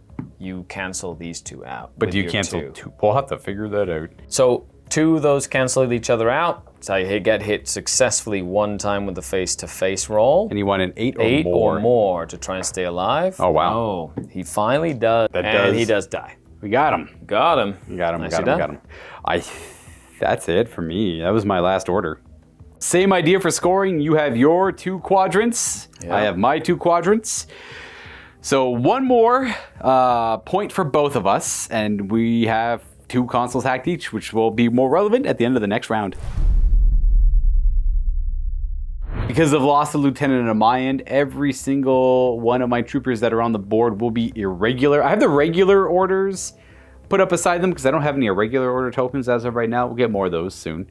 S2: cancel these 2 out.
S1: But do you cancel 2? We'll have to figure that out.
S2: So 2 of those cancel each other out. So I get hit successfully 1 time with the face-to-face roll.
S1: And you want an 8 or more.
S2: 8 or more to try and stay alive.
S1: Oh, wow.
S2: Oh, he finally does. He does die.
S1: We got him.
S2: Got him.
S1: Got him. That's it for me. That was my last order. Same idea for scoring. You have your 2 quadrants. Yeah. I have my 2 quadrants. So 1 more point for both of us, and we have 2 consoles hacked each, which will be more relevant at the end of the next round. Because I've lost a lieutenant on my end, every single one of my troopers that are on the board will be irregular. I have the regular orders put up beside them because I don't have any irregular order tokens as of right now. We'll get more of those soon.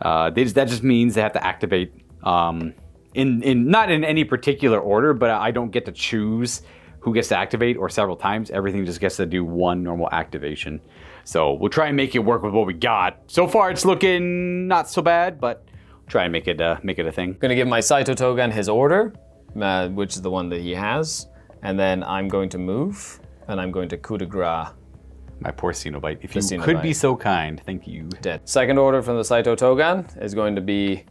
S1: That just means they have to activate not in any particular order, but I don't get to choose who gets to activate or several times. Everything just gets to do one normal activation. So we'll try and make it work with what we got. So far, it's looking not so bad, but we'll try and make it a thing.
S2: I'm going to give my Saito Togan his order, which is the one that he has. And then I'm going to move, and I'm going to coup de grace.
S1: My poor Cenobite. If you could be so kind, thank you.
S2: Dead. Second order from the Saito Togan is going to be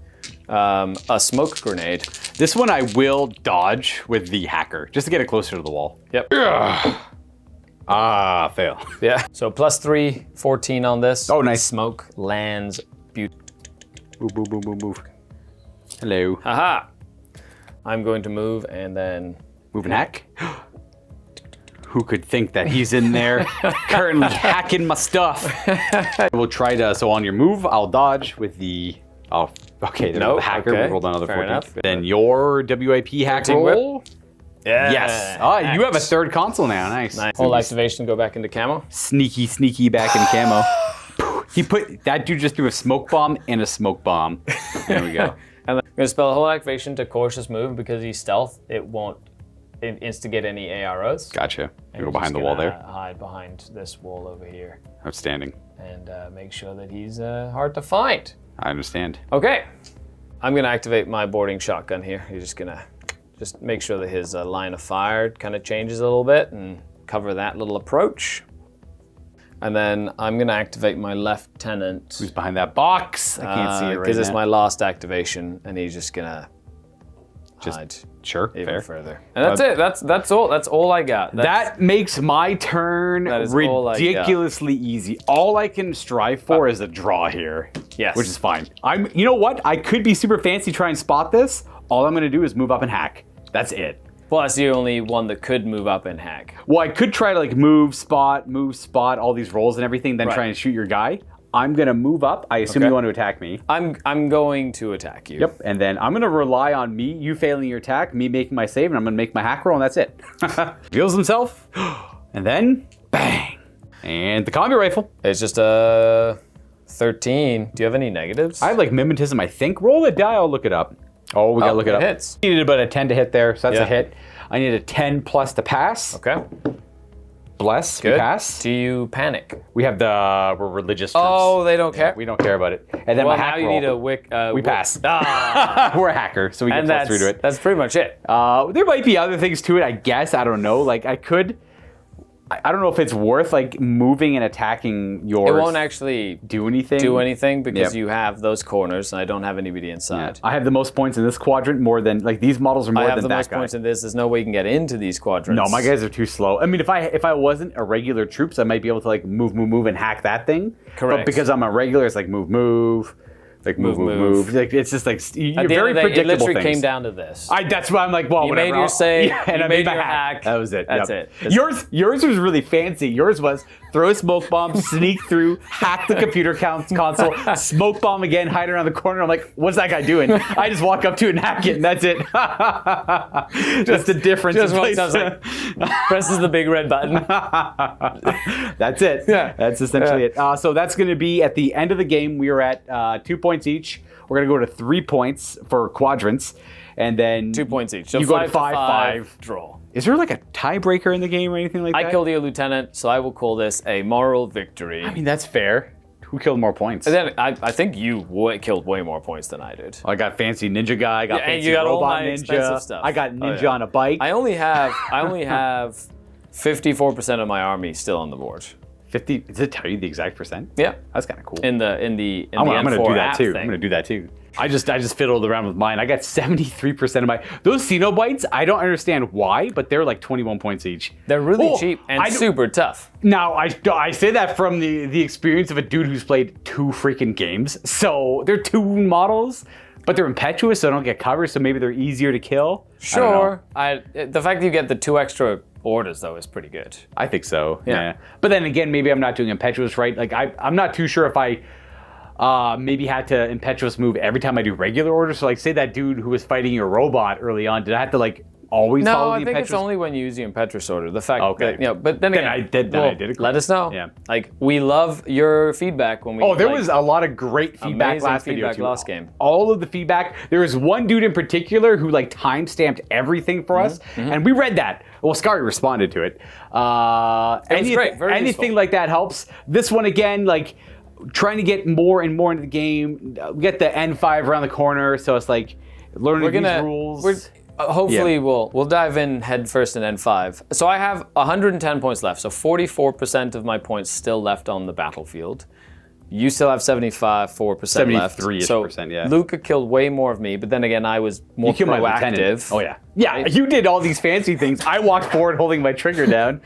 S2: a smoke grenade.
S1: This one I will dodge with the hacker, just to get it closer to the wall.
S2: Yep.
S1: Fail.
S2: Yeah. So +3, 14 on this.
S1: Oh, nice.
S2: Smoke lands.
S1: Move, move, move, move, move. Hello.
S2: Haha. I'm going to move and then...
S1: Move and hack? Who could think that he's in there currently hacking my stuff? We'll try to, so on your move, I'll dodge with the, okay, there's the hacker, we'll roll down another 14.
S2: Enough.
S1: Then your WIP hack roll.
S2: Yeah.
S1: Yes. You have a third console now, nice.
S2: Whole activation, go back into camo.
S1: Sneaky back in camo. That dude just threw a smoke bomb and a smoke bomb. There we go.
S2: And then I'm gonna spell a whole activation to cautious move because he's stealth, it won't instigate any AROs.
S1: Gotcha. You go behind the wall there.
S2: Hide behind this wall over here.
S1: Outstanding.
S2: And make sure that he's hard to find.
S1: I understand.
S2: Okay. I'm gonna activate my boarding shotgun here. You're just gonna make sure that his line of fire kind of changes a little bit and cover that little approach. And then I'm gonna activate my lieutenant.
S1: Who's behind that box? I can't see it right now.
S2: Because it's my last activation, and he's just gonna hide.
S1: Sure,
S2: even
S1: fair.
S2: further. And that's it. That's all. That's all I got.
S1: That makes my turn ridiculously easy. All I can strive for is a draw here.
S2: Yes.
S1: Which is fine. You know what? I could be super fancy, try and spot this. All I'm gonna do is move up and hack. That's it.
S2: Well, that's the only one that could move up and hack.
S1: Well, I could try to like move, spot, all these rolls and everything, then try and shoot your guy. I'm gonna move up. I assume you want to attack me.
S2: I'm going to attack you.
S1: Yep, and then I'm gonna rely on you failing your attack, me making my save, and I'm gonna make my hack roll, and that's it. Reveals himself, and then bang, and the combi rifle.
S2: It's just a 13. Do you have any negatives?
S1: I have like mimetism, I think. Roll the die. I'll look it up. Oh, we gotta look it up.
S2: Hits.
S1: Needed about a 10 to hit there, so that's a hit. I need a 10 plus to pass.
S2: Okay.
S1: Bless.
S2: Good.
S1: We pass.
S2: Do you panic?
S1: We have we're religious troops.
S2: Oh, they don't care?
S1: We don't care about it. And then
S2: Well,
S1: my hack
S2: now you
S1: roll.
S2: need a wick.
S1: We pass.
S2: Ah.
S1: We're a hacker, so we get plus 3 to it.
S2: That's pretty much it.
S1: There might be other things to it, I guess. I don't know. Like, I don't know if it's worth, like, moving and attacking yours.
S2: It won't actually
S1: do anything.
S2: because you have those corners, and I don't have anybody inside.
S1: I have the most points in this quadrant, more than, like, these models are more than that guy.
S2: I have the most points in this. There's no way you can get into these quadrants.
S1: No, my guys are too slow. I mean, if I wasn't a regular troops, I might be able to, like, move, and hack that thing.
S2: Correct.
S1: But because I'm a regular, it's like move. Like move. Like, it's just like you're very predictable.
S2: It literally
S1: things.
S2: came down to this.
S1: That's why I'm like, well,
S2: you
S1: whatever.
S2: made your save.
S1: And
S2: you
S1: I
S2: made
S1: my
S2: your hack.
S1: That was it.
S2: That's
S1: it.
S2: it.
S1: Yours was really fancy. Yours was throw a smoke bomb, sneak through, hack the computer console, smoke bomb again, hide around the corner. I'm like, what's that guy doing? I just walk up to it and hack it, and that's it. That's the difference.
S2: Just walks up, like, presses the big red button.
S1: That's it.
S2: Yeah.
S1: That's essentially it. So that's going to be at the end of the game. We are at 2 points each. We're going to go to 3 points for quadrants, and then
S2: 2 points each. So
S1: you go to 5,
S2: draw.
S1: Is there like a tiebreaker in the game or anything like that?
S2: I killed your lieutenant, so I will call this a moral victory.
S1: I mean, that's fair. Who killed more points?
S2: And then I think you killed way more points than I did.
S1: I got fancy ninja guy. I got fancy
S2: you got
S1: robot
S2: all my
S1: ninja.
S2: expensive stuff.
S1: I got ninja on a bike.
S2: I only have 54% of my army still on the board.
S1: 50? Does it tell you the exact percent?
S2: Yeah,
S1: that's kind of cool.
S2: In the
S1: I'm gonna do that too.
S2: Thing.
S1: I'm gonna do that too. I just fiddled around with mine. I got 73% of my those Cenobites. I don't understand why, but they're like 21 points each.
S2: They're really cheap and super tough.
S1: Now I say that from the experience of a dude who's played 2 freaking games. So they're 2 models, but they're impetuous, so I don't get cover. So maybe they're easier to kill.
S2: Sure. The fact that you get the 2 extra orders though is pretty good.
S1: I think so. Yeah. But then again, maybe I'm not doing impetuous right. Like I'm not too sure if I maybe had to impetuous move every time I do regular orders. So like say that dude who was fighting your robot early on, did I have to like always
S2: No,
S1: follow
S2: I
S1: the
S2: think it's
S1: impetuous?
S2: only when you use the impetuous order. The fact
S1: Okay.
S2: that, but then again,
S1: I did agree.
S2: let us know.
S1: Yeah.
S2: Like, we love your feedback when we.
S1: Oh, there was a lot of great feedback
S2: amazing
S1: last video
S2: feedback
S1: too.
S2: last game.
S1: All of the feedback. There was one dude in particular who like timestamped everything for us, and we read that. Well, Skari responded to it.
S2: was great, very
S1: anything
S2: useful.
S1: like that helps. This one again, like trying to get more and more into the game. We get the N5 around the corner, so it's like learning these rules.
S2: Hopefully we'll dive in head first in N5. So I have 110 points left. So 44% of my points still left on the battlefield. You still have 74% left.
S1: 73%, yeah.
S2: Luka killed way more of me, but then again, I was more
S1: You killed my lieutenant.
S2: proactive.
S1: Oh yeah, yeah. You did all these fancy things. I walked forward holding my trigger down.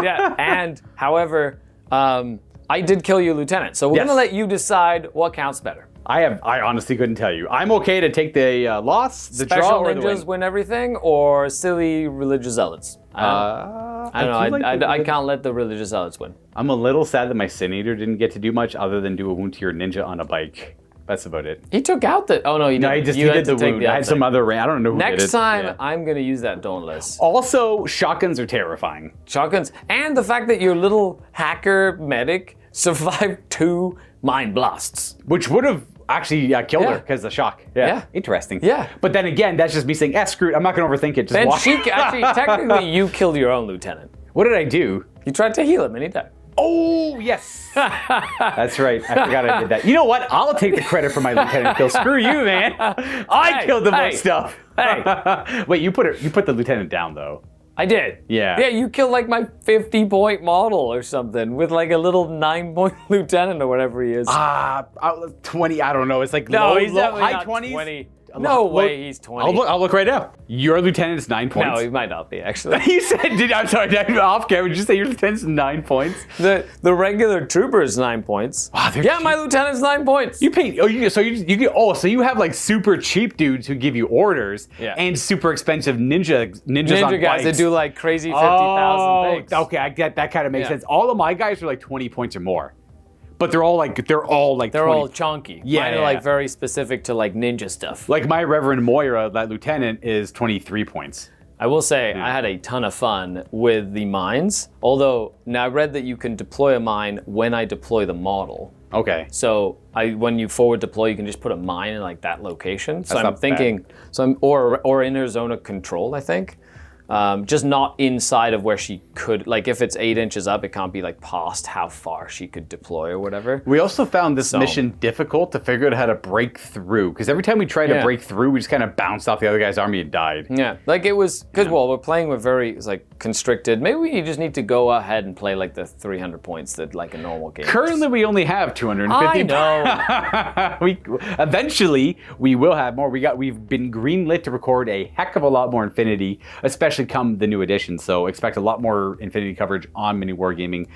S2: Yeah, and however, I did kill your lieutenant. So we're
S1: Yes.
S2: gonna let you decide what counts better.
S1: I honestly couldn't tell you. I'm okay to take the loss, the draw,
S2: Special
S1: or the
S2: ninjas
S1: win.
S2: win everything, or silly religious zealots? I don't know.
S1: feel like
S2: I can't let the religious zealots win.
S1: I'm a little sad that my Sin Eater didn't get to do much other than do a wound to your ninja on a bike. That's about it.
S2: He took out the. Oh no, he
S1: No,
S2: didn't.
S1: he
S2: You had
S1: did
S2: to
S1: the
S2: take
S1: wound.
S2: the
S1: I had
S2: other
S1: some
S2: thing.
S1: other I don't know who did it.
S2: Next time,
S1: Yeah.
S2: I'm gonna use that Dauntless.
S1: Also, shotguns are terrifying.
S2: Shotguns, and the fact that your little hacker medic survived 2 mind blasts.
S1: Which would have actually killed her
S2: Yeah.
S1: because of the shock.
S2: Yeah.
S1: Interesting.
S2: Yeah.
S1: But then again, that's just me saying, screw it. I'm not going to overthink it. Just
S2: Then
S1: walk.
S2: she actually, technically, you killed your own lieutenant.
S1: What did I do?
S2: You tried to heal him, and he died.
S1: Oh, yes. That's right. I forgot I did that. You know what? I'll take the credit for my lieutenant kill. Screw you, man. I killed the most stuff.
S2: Hey.
S1: Wait, you put the lieutenant down, though.
S2: I did.
S1: Yeah.
S2: Yeah, you killed like my 50-point model or something with like a little 9-point lieutenant or whatever he is.
S1: 20, I don't know. It's like
S2: no,
S1: low,
S2: he's definitely
S1: high
S2: not
S1: 20s.
S2: 20. No way he's 20.
S1: I'll look right now. Your lieutenant's 9 points.
S2: No, he might not be, actually.
S1: You said, I'm sorry, off camera, did you say your lieutenant's 9 points?
S2: The regular trooper is 9 points.
S1: Wow, they're
S2: yeah,
S1: cheap.
S2: my lieutenant's 9 points.
S1: You pay, so you have like super cheap dudes who give you orders
S2: Yeah.
S1: and super expensive ninjas on
S2: Ninja guys
S1: bikes.
S2: that do like crazy 50,000 things.
S1: Okay, I get that kind of makes
S2: Yeah.
S1: sense. All of my guys are like 20 points or more. But they're all like
S2: They're
S1: 20.
S2: all chunky.
S1: Yeah,
S2: Mine are
S1: yeah.
S2: like very specific to like ninja stuff.
S1: Like my Reverend Moira, that lieutenant, is 23 points.
S2: I will say I had a ton of fun with the mines. Although now I read that you can deploy a mine when I deploy the model.
S1: Okay.
S2: So when you forward deploy, you can just put a mine in like that location. So
S1: That's
S2: I'm
S1: not
S2: thinking, or in her zone of control, I think. Just not inside of where she could, like if it's 8 inches up, it can't be like past how far she could deploy or whatever.
S1: We also found this mission difficult to figure out how to break through. Because every time we tried to break through, we just kind of bounced off the other guy's army and died.
S2: Yeah, like it was, because well, we're playing with very like constricted, maybe we just need to go ahead and play like the 300 points that like a normal game is.
S1: Currently, we only have 250.
S2: I know.
S1: Eventually, we will have more. We've been greenlit to record a heck of a lot more Infinity, especially come the new edition. So expect a lot more Infinity coverage on MiniWarGaming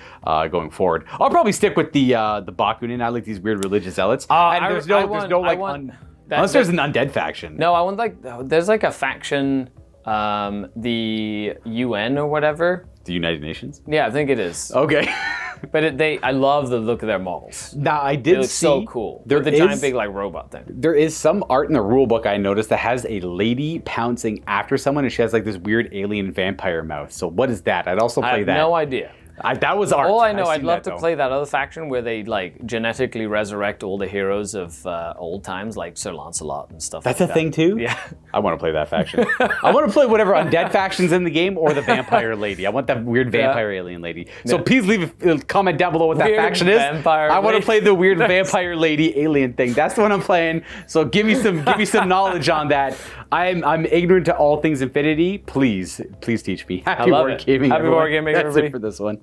S1: going forward. I'll probably stick with the Baukunin. I like these weird religious zealots. And there's no unless there's an undead faction.
S2: No, I want like, there's like a faction, the UN or whatever.
S1: The United Nations.
S2: Yeah, I think it is.
S1: Okay.
S2: But I love the look of their models.
S1: Now I
S2: It
S1: did
S2: looks
S1: see
S2: so cool.
S1: There
S2: With the
S1: is-
S2: giant big like robot thing.
S1: There is some art in the rulebook I noticed that has a lady pouncing after someone, and she has like this weird alien vampire mouth. So what is that? I'd also
S2: I
S1: play
S2: have
S1: that.
S2: no idea.
S1: That was art.
S2: All I know,
S1: I've
S2: I'd
S1: seen
S2: love
S1: that,
S2: to
S1: though.
S2: play that other faction where they like genetically resurrect all the heroes of old times, like Sir Lancelot and stuff.
S1: That's
S2: like
S1: a thing too?
S2: Yeah.
S1: I want to play that faction. I want to play whatever undead faction's in the game or the vampire lady. I want that weird vampire alien lady. So please leave a comment down below what that
S2: Weird
S1: faction is.
S2: vampire
S1: I want to
S2: lady.
S1: play the weird vampire lady alien thing. That's the one I'm playing. So give me some knowledge on that. I'm ignorant to all things Infinity. Please teach me. Happy
S2: love it.
S1: Wargaming.
S2: Happy
S1: everyone.
S2: Wargaming,
S1: That's
S2: everybody.
S1: it for this one.